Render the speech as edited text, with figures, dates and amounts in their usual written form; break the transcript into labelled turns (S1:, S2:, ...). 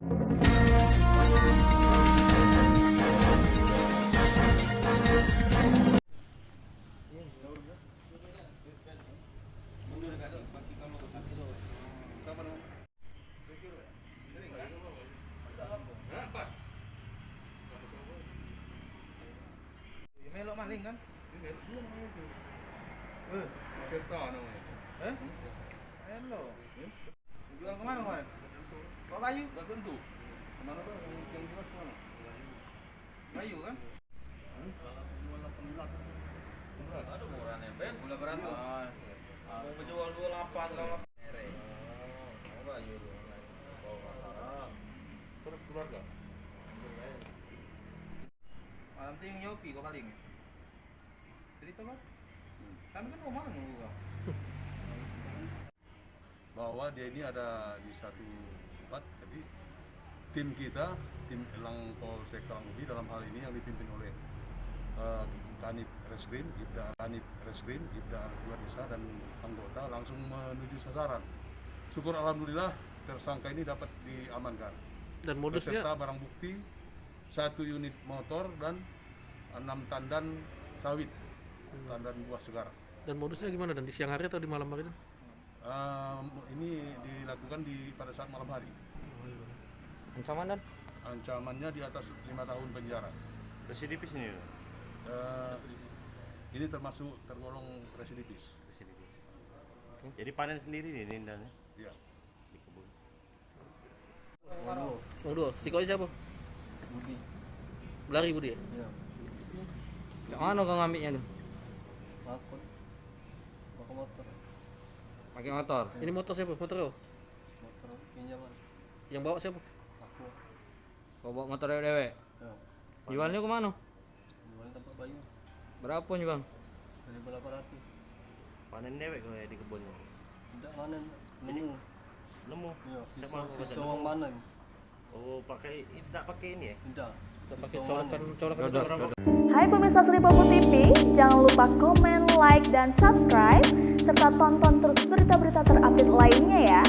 S1: Melok maling kan?
S2: Serta namanya.
S1: Melok. Jual kemana kemarin? Pak Bayu?
S2: Gak tentu. Kemana Pak? Yang jelas mana?
S1: Bayu kan?
S3: Aduh murah nempel, gula beratus. Mau menjual 28 kalau merek. Apa ya lu? Bawa masalah.
S2: Keluarga.
S1: Malam itu yang nyopi kau paling. Cerita Pak. Kami kan mau mana nunggu kau?
S2: Bahwa dia ini ada di satu tempat, jadi tim kita, tim Elang Polsek Kalangudi dalam hal ini yang dipimpin oleh Kanit Reskrim, Ibda Dua Desa dan anggota langsung menuju sasaran. Syukur alhamdulillah tersangka ini dapat diamankan.
S4: Dan modusnya
S2: Beserta barang bukti 1 unit motor dan 6 tandan sawit, tandan buah segar.
S4: dan modusnya gimana, dan di siang hari atau di malam hari?
S2: Ini dilakukan pada saat malam hari.
S5: Ancaman dan
S2: Ancamannya di atas 5 tahun penjara.
S3: Residipis ini.
S2: Ini termasuk tergolong residivis.
S3: Residipis. Jadi panen sendiri nih Nindan
S2: Ya.
S3: di kebun.
S4: Waduh, si koi siapa?
S1: Budi.
S4: Belari Budi ya?
S1: Iya.
S5: cak mana kau ngambilnya tuh?
S1: Makut. Pakai motor.
S5: Pakai motor.
S4: Ini motor siapa? Motor lo?
S1: Motor pinjaman.
S4: Yang bawa siapa?
S1: Aku.
S5: Kau bawa motor dewe.
S1: Ya.
S5: Jualnya ke mana?
S1: Jual tempat Bayu.
S5: Berapa nih bang?
S1: 1.800.
S3: Panen dewek kau ya di kebunnya.
S1: Tidak mana? Nemu.
S3: Nemu.
S1: Iya.
S3: Sisa
S1: Sisa uang mana?
S3: Oh, tidak pakai ini ya?
S1: Tidak.
S4: Kita pakai colokan
S5: Gadas,
S4: orang.
S5: gadas.
S6: Hai pemirsa Sri Popo TV, jangan lupa komen, like, dan subscribe, serta tonton terus berita-berita terupdate lainnya ya.